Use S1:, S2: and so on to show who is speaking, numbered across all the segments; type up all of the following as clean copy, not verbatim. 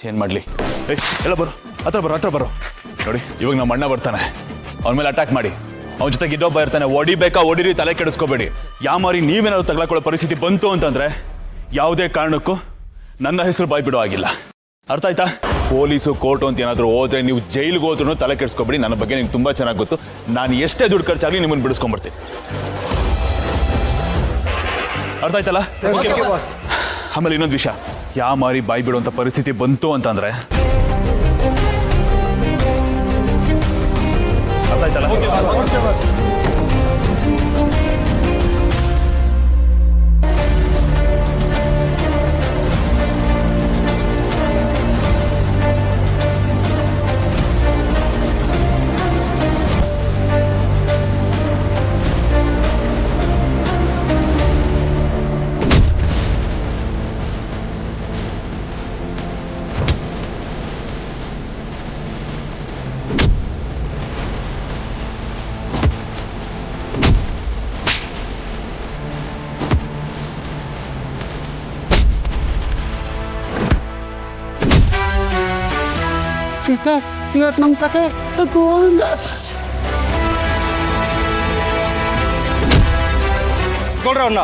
S1: ಏನ್ ಮಾಡ್ಲಿ? ಎಲ್ಲ ಬರೋ ಹತ್ರ ಬರೋ ನೋಡಿ. ಇವಾಗ ನಮ್ಮ ಅಣ್ಣ ಬರ್ತಾನೆ, ಅವನ ಮೇಲೆ ಅಟ್ಯಾಕ್ ಮಾಡಿ. ಅವನ ಜೊತೆಗೆ ಇನ್ನೊಬ್ಬ ಇರ್ತಾನೆ. ಹೊಡಿಬೇಕಾ ಹೊಡಿರಿ, ತಲೆ ಕೆಡಿಸ್ಕೋಬೇಡಿ. ಯಾಮಾರಿ ನೀವೇನಾದ್ರು ತಗ್ಲಾಕೊಳ್ಳೋ ಪರಿಸ್ಥಿತಿ ಬಂತು ಅಂತಂದ್ರೆ ಯಾವುದೇ ಕಾರಣಕ್ಕೂ ನನ್ನ ಹೆಸರು ಬಾಯ್ ಬಿಡೋ ಆಗಿಲ್ಲ. ಅರ್ಥ ಆಯ್ತಾ? ಪೊಲೀಸು ಕೋರ್ಟು ಅಂತ ಏನಾದ್ರು ಹೋದ್ರೆ ನೀವು ಜೈಲಿಗೆ ಹೋದ್ರೂ ತಲೆ ಕೆಡಿಸ್ಕೋಬೇಡಿ. ನನ್ನ ಬಗ್ಗೆ ನಿಮ್ಗೆ ತುಂಬಾ ಚೆನ್ನಾಗಿ ಗೊತ್ತು. ನಾನು ಎಷ್ಟೇ ದುಡ್ಡು ಖರ್ಚಾಗಲಿ ನಿಮ್ಮನ್ನು ಬಿಡಿಸ್ಕೊಂಡ್ಬರ್ತೀನಿ. ಅರ್ಥ ಆಯ್ತಲ್ಲ? ಆಮೇಲೆ ಇನ್ನೊಂದು ವಿಷಯ, ಯಾಮಾರಿ ಬಾಯ್ ಬಿಡುವಂತ ಪರಿಸ್ಥಿತಿ ಬಂತು ಅಂತಂದ್ರೆ ಅರ್ಥ ಆಯ್ತಲ್ಲ?
S2: Lihat nang pakai teguan
S3: ಗೌಡ್ರ ಅಣ್ಣ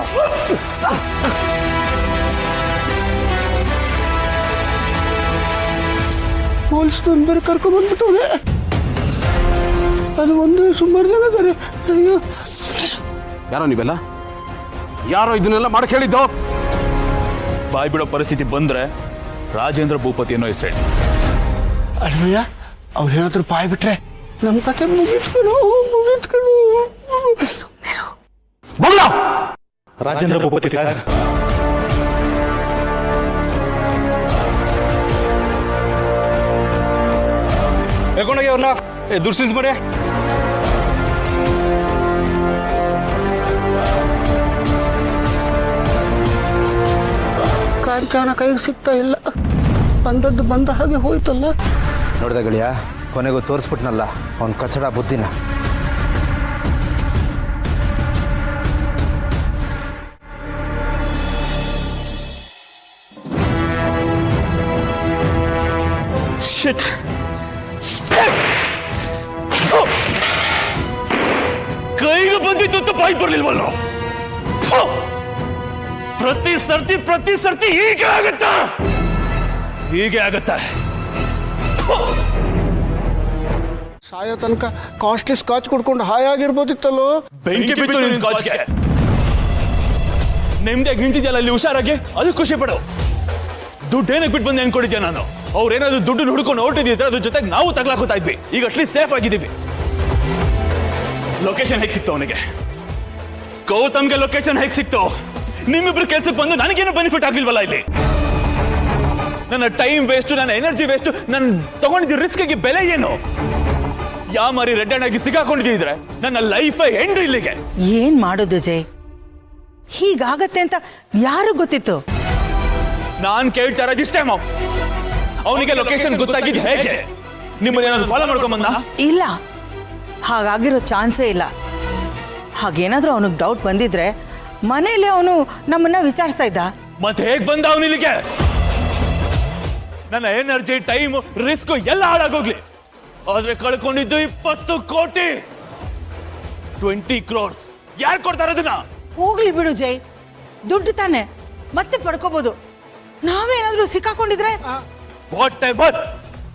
S2: ಪೊಲೀಸ್ ನಂಬರ್ ಕರ್ಕೊಂಡ್ ಬಂದ್ಬಿಟ್ಟವ್ರೆ. ಅದು ಒಂದು ಸುಮಾರು ಜನ ಇದ್ದಾರೆ. ಅಯ್ಯೋ,
S3: ಯಾರೋ ನೀವೆಲ್ಲ ಯಾರೋ ಇದನ್ನೆಲ್ಲ ಮಾಡಕ್ ಹೇಳಿದ್ದು?
S1: ಬಾಯ್ ಬಿಡೋ ಪರಿಸ್ಥಿತಿ ಬಂದ್ರೆ ರಾಜೇಂದ್ರ ಭೂಪತಿ ಅನ್ನೋ ಹೆಸರು.
S2: ಅಲ್ವಯ್ಯ, ಅವ್ರೇನಾದ್ರೂ ಬಾಯ್ ಬಿಟ್ರೆ ನಮ್ ಕತೆ ಮುಗಿತ್ಕಣು.
S3: ರಾಜೇಂದ್ರ ಭೂಪತಿ ಸರ್. ಹೇಳ್ಕೊಂಡೋಗಿ ಅವ್ರನ್ನ ದುರ್ಸಿಸ್ಬೇಡಿ.
S2: ಕಾರ್ಖಾನ ಕೈಗೆ ಸಿಗ್ತಾ ಇಲ್ಲ. ಬಂದದ್ದು ಬಂದ ಹಾಗೆ ಹೋಯ್ತಲ್ಲ.
S4: ನೋಡ್ದೆ ಗೆಳೆಯ, ಕೊನೆಗೂ ತೋರಿಸ್ಬಿಟ್ನಲ್ಲ ಅವನ ಕಚಡ ಬುದ್ಧಿನ.
S1: ಕೈಗೆ ಬಂದಿದ್ದು ಬಾಯ್ ಬರ್ಲಿಲ್ವಲ್ಲ. ಪ್ರತಿ ಸರ್ತಿ ಹೀಗೆ ಆಗತ್ತ.
S2: ಸಾಯೋ ತನಕ ಕಾಸ್ಟ್ಲಿ ಸ್ಕಾಚ್ ಕುಡ್ಕೊಂಡು ಹಾಯಾಗಿರ್ಬೋದಿತ್ತಲ್ಲೋ.
S1: ಬೆಂಕಿ ಬಿತ್ತು ನಿನ್ ಸ್ಕಾಚ್ಗೆ. ನೆಮ್ಮದಿಯಾಗಿ ನಿಂತಿದ್ಯಲ್ಲ ಅಲ್ಲಿ ಹುಷಾರಾಗಿ, ಅದು ಖುಷಿ ಪಡು. ದುಡ್ಡು ಏನಕ್ಕೆ ಬಿಟ್ಟು ಬಂದು ಅನ್ಕೊಂಡಿದ್ಯಾ ನಾನು? ಅವ್ರೇನಾದ್ರು ದುಡ್ಡು ಹುಡ್ಕೊಂಡು ಹೊರಟಿದ್ರೆ ಅದ್ರ ಜೊತೆಗೆ ನಾವು ತಗ್ಲಾಕೋತಾ ಇದ್ವಿ. ಈಗ ಅಟ್ಲೀಸ್ಟ್ ಸೇಫ್ ಆಗಿದ್ದೀವಿ. ಲೊಕೇಶನ್ ಹೇಗೆ ಸಿಕ್ತು ಅವನಿಗೆ? ಗೌತಮ್ಗೆ ಲೊಕೇಶನ್ ಹೇಗೆ ಸಿಕ್ತು? ನಿಮ್ಮಿಬ್ರು ಕೆಲ್ಸಕ್ಕೆ ಬಂದು ನನಗೇನು ಬೆನಿಫಿಟ್ ಆಗಿಲ್ವಲ್ಲ ಇಲ್ಲಿ? ನನ್ನ ಟೈಮ್ ವೇಸ್ಟ್, ನನ್ನ ಎನರ್ಜಿ ವೇಸ್ಟ್, ನಾನು ತಗೊಂಡಿದ್ದ ರಿಸ್ಕ್ಗೆ ಬೆಲೆ ಏನು? ಯಾಮಾರಿ ರೆಡ್ ಹ್ಯಾಂಡ್ ಆಗಿ ಸಿಕ್ಕಾಕೊಂಡಿದ್ರೆ ನನ್ನ ಲೈಫ್ ಎಂಡ್ ಇಲ್ಲಿಗೆ.
S5: ಏನ್ ಮಾಡೋದು ಜೈ? ಹೀಗಾಗತ್ತೆ ಅಂತ ಯಾರು ಗೊತ್ತಿತ್ತು?
S1: ನಾನ್ ಕೇಳ್ತಾ ಇರೋದು ಇಷ್ಟೇ. ಅವನಿಗೆ ಲೊಕೇಶನ್ ಗೊತ್ತಾಗಿದ್ದು ಹೇಗೆ? ನಿಮ್ಮನ್ನೇನಾದ್ರು ಫಾಲೋ ಮಾಡ್ಕೊಂಡ್ ಬಂದ?
S5: ಇಲ್ಲ, ಹಾಗಾಗಿರೋ ಚಾನ್ಸೇ ಇಲ್ಲ. ಹಾಗೇನಾದ್ರೂ ಅವನಿಗೆ ಡೌಟ್ ಬಂದಿದ್ರೆ ಮನೇಲಿ ಅವನು ನಮ್ಮನ್ನ ವಿಚಾರಿಸ್ತಾ ಇದ್ದ.
S1: ಮತ್ತೆ ಹೇಗ್ ಬಂದ ಅವನಿಲ್ಲಿಗೆ? ನನ್ನ ಎನರ್ಜಿ, ಟೈಮ್, ರಿಸ್ಕ್ ಎಲ್ಲ ಹಾಳಾಗೋಗ್ಲಿ. ಆದ್ರೆ ಕಳ್ಕೊಂಡಿದ್ದು 20 ಕೋಟಿ, 20 crores. ಯಾರು ಕೊಡ್ತಾರ ಅದನ್ನ?
S5: ಹೋಗ್ಲಿ ಬಿಡು ಜೈ, ದುಡ್ಡು ತಾನೆ, ಮತ್ತೆ ಪಡ್ಕೋಬಹುದು. ನಾವೇನಾದ್ರೂ ಸಿಕ್ಕಾಕೊಂಡಿದ್ರೆ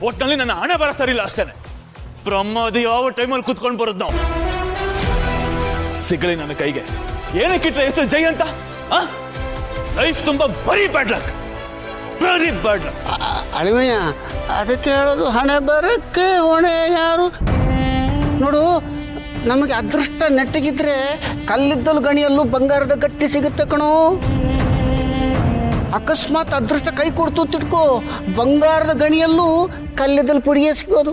S1: ಒಟ್ನಲ್ಲಿ ನನ್ನ ಹಣೆ ಬರ ಸರಿ ಇಲ್ಲ ಅಷ್ಟೇನೆ. ಬ್ರಹ್ಮದು ಯಾವ ಟೈಮಲ್ಲಿ ಕುತ್ಕೊಂಡು ಬರೋದು ನಾವು. ಸಿಗಲಿ ನನ್ನ ಕೈಗೆ. ಏನಕ್ಕಿಟ್ರೆ ಹೆಸರು ಜೈ ಅಂತ? ಲೈಫ್ ತುಂಬಾ ಬರೀ bad luck, very bad luck.
S2: ಅಳಿಮಯ್ಯ, ಅದಕ್ಕೆ ಹೇಳೋದು ಹಣೆ ಬರಕ್ಕೆ ಹೊಣೆ ಯಾರು? ನೋಡು, ನಮಗೆ ಅದೃಷ್ಟ ನೆಟ್ಟಗಿದ್ರೆ ಕಲ್ಲಿದ್ದಲು ಗಣಿಯಲ್ಲೂ ಬಂಗಾರದ ಗಟ್ಟಿ ಸಿಗುತ್ತೆ ಕಣೋ. ಅಕಸ್ಮಾತ್ ಅದೃಷ್ಟ ಕೈ ಕೊಡ್ತು ತಿಳ್ಕೋ, ಬಂಗಾರದ ಗಣಿಯಲ್ಲೂ ಕಲ್ಲಿದ್ದಲು ಪುಡಿಯೇ ಸಿಗೋದು.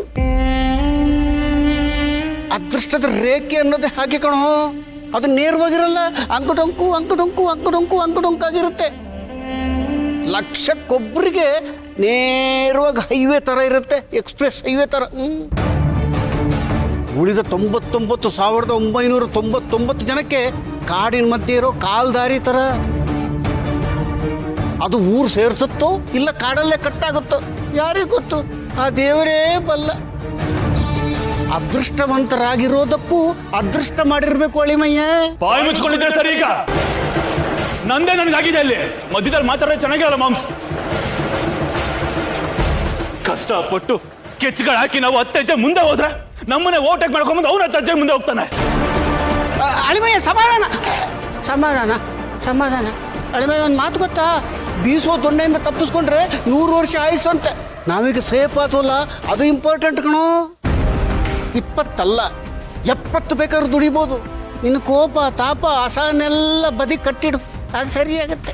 S2: ಅದೃಷ್ಟದ ರೇಖೆ ಅನ್ನೋದೇ ಹಾಗೆ ಕಣೋ. ಅದು ನೇರವಾಗಿರಲ್ಲ, ಅಂಕುಡೊಂಕಾಗಿರುತ್ತೆ. ಲಕ್ಷಕ್ಕೊಬ್ಬರಿಗೆ ನೇರವಾಗಿ ಹೈವೇ ಥರ ಇರುತ್ತೆ, ಎಕ್ಸ್ಪ್ರೆಸ್ ಹೈವೇ ಥರ. ಉಳಿದ 99,999 ಜನಕ್ಕೆ ಕಾಡಿನ ಮಧ್ಯೆ ಇರೋ ಕಾಲ್ದಾರಿ ಥರ. ಅದು ಊರು ಸೇರಿಸುತ್ತೋ ಇಲ್ಲ ಕಾಡಲ್ಲೇ ಕಟ್ಟಾಗುತ್ತೋ. ಯಾರಿಗ್ ಗೊತ್ತು? ಆ ದೇವರೇ ಬಲ್ಲ. ಅದೃಷ್ಟವಂತರಾಗಿರೋದಕ್ಕೂ ಅದೃಷ್ಟ ಮಾಡಿರ್ಬೇಕು ಅಳಿಮಯ್ಯ.
S1: ಬಾಯಿ ಮುಚ್ಕೊಂಡಿದ್ರೆ ಸರಿ. ಈಗ ನಂದೇ ನನ್ಗಾಗಿದೆ ಅಲ್ಲಿ ಮಧ್ಯದಲ್ಲಿ ಮಾತಾಡೋದು ಚೆನ್ನಾಗಿರಲ್ಲ ಮಾಂಸ್. ಕಷ್ಟಪಟ್ಟು ಕೆಚ್ಗಳು ಹಾಕಿ ನಾವು 10 ಹೆಜ್ಜೆ ಮುಂದೆ ಹೋದ್ರೆ ನಮ್ಮನೆ ಓಟಕ್ ಮಾಡ್ಕೊಂಬಂದು ಅವ್ನು 10 ಹೆಜ್ಜೆ ಮುಂದೆ ಹೋಗ್ತಾನೆ.
S2: ಅಳಿಮಯ್ಯ ಸಮಾಧಾನ ಸಮಾಧಾನ ಸಮಾಧಾನ. ಅಳಿಮಯ್ಯ ಒಂದು ಮಾತು ಗೊತ್ತಾ? ಬೀಸೋ ದೊಣ್ಣೆಯಿಂದ ತಪ್ಪಿಸ್ಕೊಂಡ್ರೆ 100 ವರ್ಷ ಆಯುಸ್ಸಂತೆ. ನಾವೀಗ ಸೇಫ್ ಆತವಲ್ಲ, ಅದು ಇಂಪಾರ್ಟೆಂಟ್ ಕಣೋ. 20 ಅಲ್ಲ 70 ಬೇಕಾದ್ರೂ ದುಡಿಬೋದು. ನಿನ್ನ ಕೋಪ ತಾಪ ಅಸಹನೆಲ್ಲ ಬದಿ ಕಟ್ಟಿಡು, ಆಗ ಸರಿಯಾಗತ್ತೆ.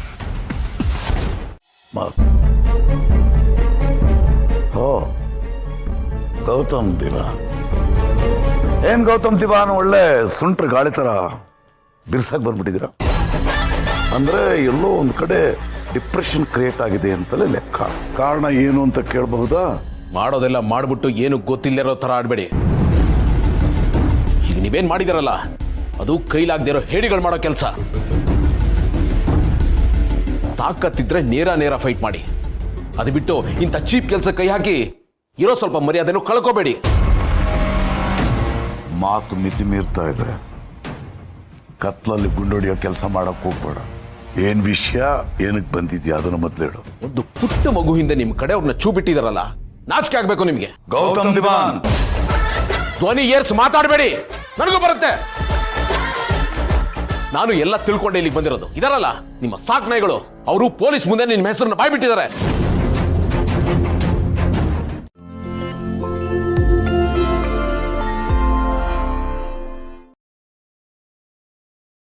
S6: ಓ ಗೌತಮ್ ದಿವಾನ್, ಏನ್ ಗೌತಮ್ ದಿವಾನ್ ಒಳ್ಳೆ ಸುಂಟ್ರ ಗಾಳಿ ತರ ಬಿರ್ಸಾಕ್ ಬಂದ್ಬಿಟ್ಟಿದ್ದೀರಾ. ಅಂದ್ರೆ ಎಲ್ಲೋ ಒಂದ್ ಕಡೆ ಡಿಪ್ರೆಷನ್ ಕ್ರಿಯೇಟ್ ಆಗಿದೆ ಅಂತಲೇ ಲೆಕ್ಕ. ಕಾರಣ ಏನು ಅಂತ ಕೇಳಬಹುದಾ?
S3: ಮಾಡೋದೆಲ್ಲ ಮಾಡ್ಬಿಟ್ಟು ಏನು ಗೊತ್ತಿಲ್ಲದಿರೋ ತರ ಆಡ್ಬೇಡಿ. ಈಗ ನೀವೇನ್ ಮಾಡಿದಾರಲ್ಲ ಅದು ಕೈಲಾಗದೇ ಇರೋ ಹೇಡಿಗಳು ಮಾಡೋ ಕೆಲಸ. ತಾಕತ್ತಿದ್ರೆ ನೇರ ಫೈಟ್ ಮಾಡಿ. ಅದು ಬಿಟ್ಟು ಇಂಥ ಚೀಪ್ ಕೆಲಸ ಕೈ ಹಾಕಿ ಇರೋ ಸ್ವಲ್ಪ ಮರ್ಯಾದೆನೂ ಕಳ್ಕೋಬೇಡಿ.
S6: ಮಾತು ಮಿತಿ ಮೀರ್ತಾ ಇದೆ. ಕತ್ಲಲ್ಲಿ ಗುಂಡೊಡಿಯೋ ಕೆಲಸ ಮಾಡಕ್ ಹೋಗ್ಬೇಡ. ಏನ್ ವಿಷಯ, ಏನಕ್ಕೆ ಬಂದಿದ್ಯಾ ಅದನ್ನ ಮೊದ್ಲೇಳು.
S3: ಒಂದು ಪುಟ್ಟ ಮಗು ಹಿಂದೆ ನಿಮ್ ಕಡೆ ಅವ್ರನ್ನ ಚೂ ಬಿಟ್ಟಿದಾರಲ್ಲ, ನಾಚಿಕೆ ಆಗ್ಬೇಕು ನಿಮ್ಗೆ.
S6: ಗೌತಮ್ ದಿವಾನ್,
S3: ಧ್ವನಿ ಏರ್ಸ್ ಮಾತಾಡಬೇಡಿ, ನನಗೂ ಬರುತ್ತೆ. ನಾನು ಎಲ್ಲ ತಿಳ್ಕೊಂಡೆ ಇಲ್ಲಿಗೆ ಬಂದಿರೋದು. ಇದರಲ್ಲ ನಿಮ್ಮ ಸಾಕ್ ನಾಯಿಗಳು, ಅವರು ಪೊಲೀಸ್ ಮುಂದೆ ನಿಮ್ಮ ಹೆಸರನ್ನ ಬಾಯ್ಬಿಟ್ಟಿದ್ದಾರೆ.